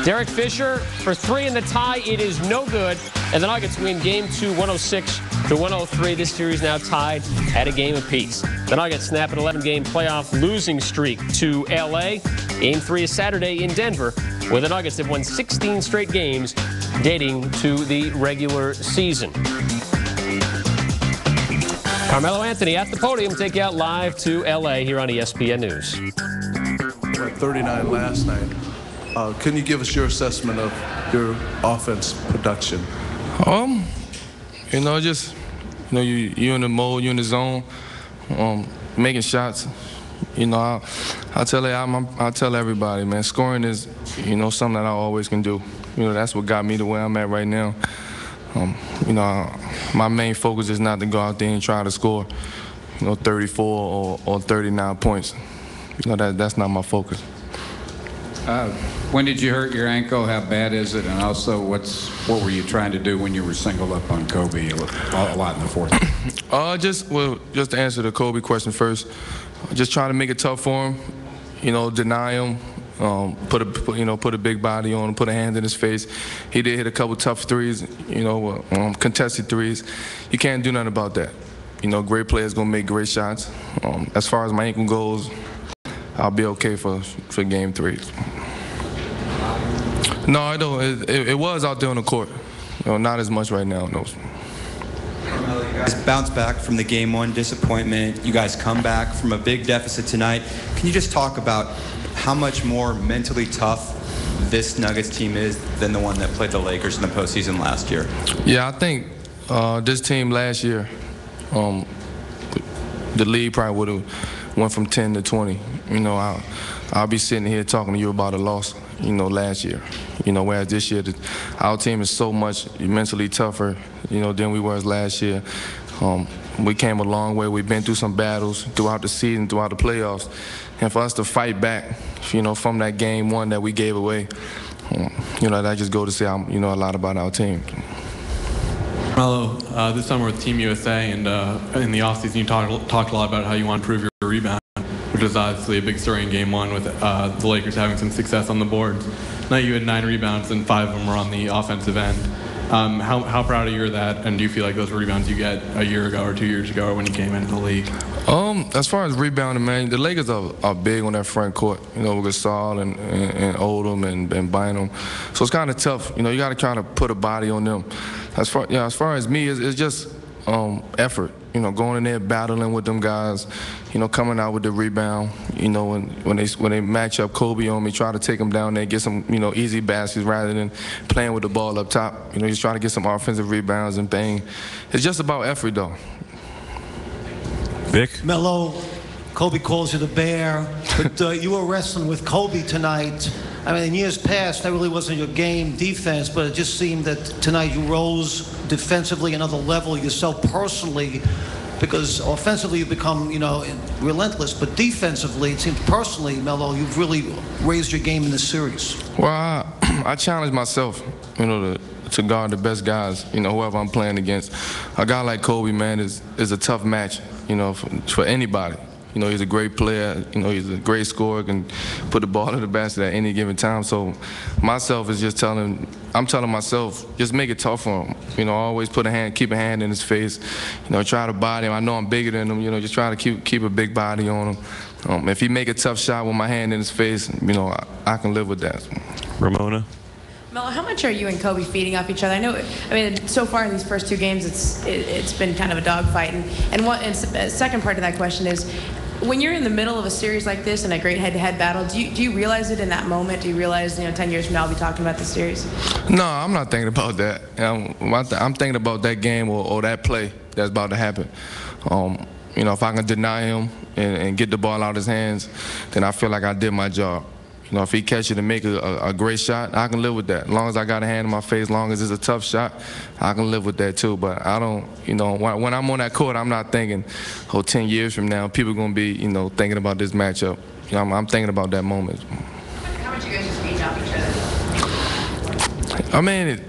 Derek Fisher for 3 in the tie. It is no good. And the Nuggets win Game 2, 106-103. This series now tied at a game apiece. The Nuggets snap an 11-game playoff losing streak to L.A. Game 3 is Saturday in Denver, where the Nuggets have won 16 straight games dating to the regular season. Carmello Anthony at the podium, take you out live to L.A. here on ESPN News. We're at 39 last night. Can you give us your assessment of your offense production? You in the mode, you in the zone, making shots. I tell everybody, man, scoring is, something that I always can do. That's what got me to where I'm at right now. My main focus is not to go out there and try to score, 34 or 39 points. That's not my focus. When did you hurt your ankle? How bad is it? And also, what were you trying to do when you were singled up on Kobe a lot in the fourth? Just to answer the Kobe question first, just trying to make it tough for him. Deny him. Put a big body on him, put a hand in his face. He did hit a couple tough threes, contested threes. You can't do nothing about that. Great players gonna make great shots. As far as my ankle goes, I'll be okay for Game 3. No, I don't. It was out there on the court. Not as much right now. No. Carmello, you guys bounce back from the Game 1 disappointment. You guys come back from a big deficit tonight. Can you just talk about how much more mentally tough this Nuggets team is than the one that played the Lakers in the postseason last year? Yeah, I think this team last year, the league probably would have went from 10 to 20. I'll be sitting here talking to you about a loss, last year. Whereas this year, our team is so much mentally tougher, than we were last year. We came a long way. We've been through some battles throughout the season, throughout the playoffs. And for us to fight back, from that Game 1 that we gave away, that just go to say, a lot about our team. Carmello, this summer with Team USA and in the offseason, you talked a lot about how you want to improve your rebound, which was obviously a big story in Game 1 with the Lakers having some success on the boards. Now you had 9 rebounds and 5 of them were on the offensive end. How proud are you of that, and do you feel like those rebounds you get a year ago or 2 years ago when you came into the league? As far as rebounding, man, the Lakers are big on that front court, with Gasol and Odom and Bynum. So it's kind of tough. You got to try to put a body on them. As far as me, it's just effort. Going in there battling with them guys. Coming out with the rebound. When they match up Kobe on me, try to take them down there, get some easy baskets rather than playing with the ball up top. Just trying to get some offensive rebounds and bang. It's just about effort, though. Vic? Melo, Kobe calls you the bear, but you were wrestling with Kobe tonight. I mean, in years past, that really wasn't your game, defense, but it just seemed that tonight you rose defensively another level yourself personally, because offensively you've become, relentless, but defensively, it seems personally, Melo, you've really raised your game in this series. Well, I challenge myself, to guard the best guys, whoever I'm playing against. A guy like Kobe, man, is a tough match, for anybody. He's a great player. He's a great scorer, can put the ball in the basket at any given time. So myself is just I'm telling myself, just make it tough for him. Always keep a hand in his face. Try to body him. I know I'm bigger than him. Just try to keep a big body on him. If he make a tough shot with my hand in his face, I can live with that. Ramona? Melo, how much are you and Kobe feeding off each other? I mean, so far in these first 2 games, it's been kind of a dogfight. And the second part of that question is, when you're in the middle of a series like this and a great head-to-head battle, do you realize it in that moment? Do you realize, 10 years from now, I'll be talking about this series? No, I'm not thinking about that. I'm thinking about that game or that play that's about to happen. If I can deny him and get the ball out of his hands, then I feel like I did my job. If he catch it and make a great shot, I can live with that. As long as I got a hand in my face, as long as it's a tough shot, I can live with that too. But I don't, when I'm on that court, I'm not thinking, 10 years from now, people are going to be, thinking about this matchup. I'm thinking about that moment. How much you guys just feeding off each other? I mean,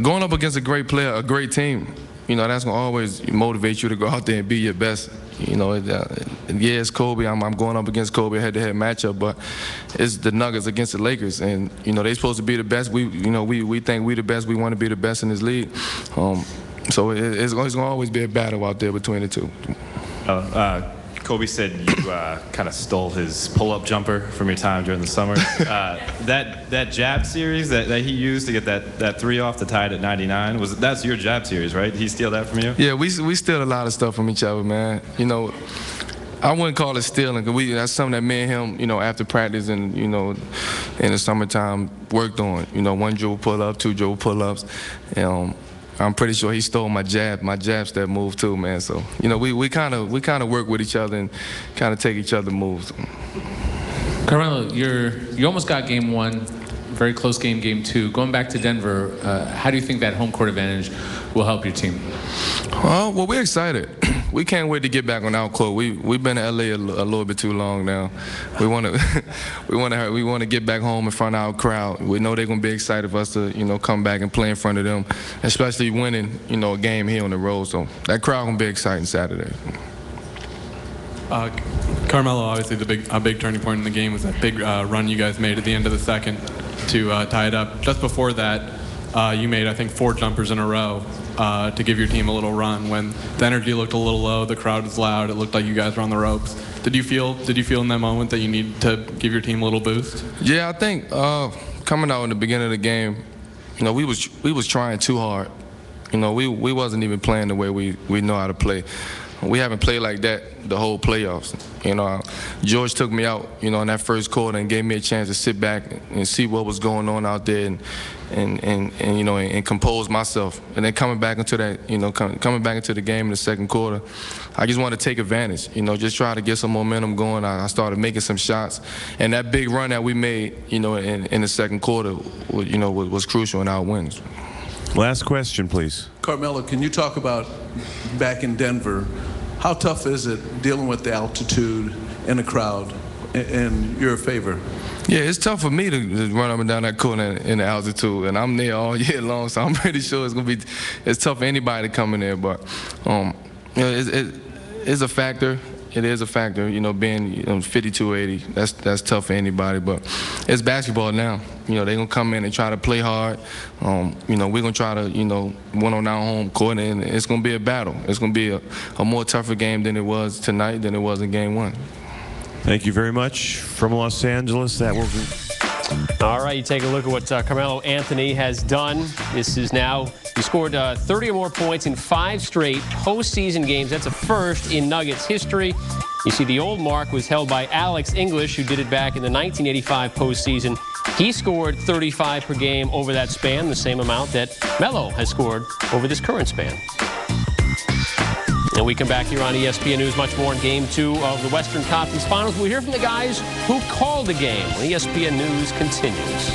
going up against a great player, a great team, you know, that's going to always motivate you to go out there and be your best. You know, yeah, it's Kobe. I'm going up against Kobe, head-to-head matchup, but it's the Nuggets against the Lakers, and you know they're supposed to be the best. We think we the best. We want to be the best in this league. So it's going to always be a battle out there between the two. Kobe said you kind of stole his pull-up jumper from your time during the summer. That jab series that he used to get that three off to tie it at 99, that's your jab series, right? Did he steal that from you? Yeah, we steal a lot of stuff from each other, man. You know, I wouldn't call it stealing, because that's something that me and him, you know, after practice and, you know, in the summertime worked on. You know, 1 dribble pull-up, 2 dribble pull-ups. I'm pretty sure he stole my jab step move too, man. So, you know, we kind of work with each other and kind of take each other moves. Carmello, you almost got game 1, very close game 2. Going back to Denver, how do you think that home court advantage will help your team? Well, we're excited. We can't wait to get back on our court. We've been in LA a little bit too long now. We want to get back home in front of our crowd. We know they're going to be excited for us to, you know, come back and play in front of them, especially winning, you know, a game here on the road. So that crowd going to be exciting Saturday. Carmello, obviously a big turning point in the game was that big run you guys made at the end of the second to tie it up. Just before that, you made, I think, 4 jumpers in a row to give your team a little run. When the energy looked a little low, the crowd was loud, it looked like you guys were on the ropes. Did you feel in that moment that you need to give your team a little boost? Yeah, I think coming out in the beginning of the game, you know, we was trying too hard. You know, we wasn't even playing the way we know how to play. We haven't played like that the whole playoffs. You know, George took me out, you know, in that first quarter and gave me a chance to sit back and see what was going on out there and you know, and compose myself. And then coming back into that, you know, coming back into the game in the second quarter, I just wanted to take advantage, you know, just try to get some momentum going. I started making some shots. And that big run that we made, you know, in the second quarter, you know, was crucial in our wins. Last question, please. Carmello, can you talk about back in Denver, how tough is it dealing with the altitude and the crowd in your favor? Yeah, it's tough for me to run up and down that court in the altitude, and I'm there all year long, so I'm pretty sure it's tough for anybody to come in there. But you know, it's a factor. It is a factor, you know, being 5280. That's tough for anybody. But it's basketball now. You know, they're gonna come in and try to play hard. You know, we're gonna try to, you know, win on our home court, and it's gonna be a battle. It's gonna be a more tougher game than it was tonight, than it was in game 1. Thank you very much from Los Angeles. That will be. All right, you take a look at what Carmelo Anthony has done. This is now, he scored 30 or more points in 5 straight postseason games. That's a first in Nuggets history. You see, the old mark was held by Alex English, who did it back in the 1985 postseason. He scored 35 per game over that span, the same amount that Melo has scored over this current span. And we come back here on ESPN News, much more in Game 2 of the Western Conference Finals. We'll hear from the guys who called the game when ESPN News continues.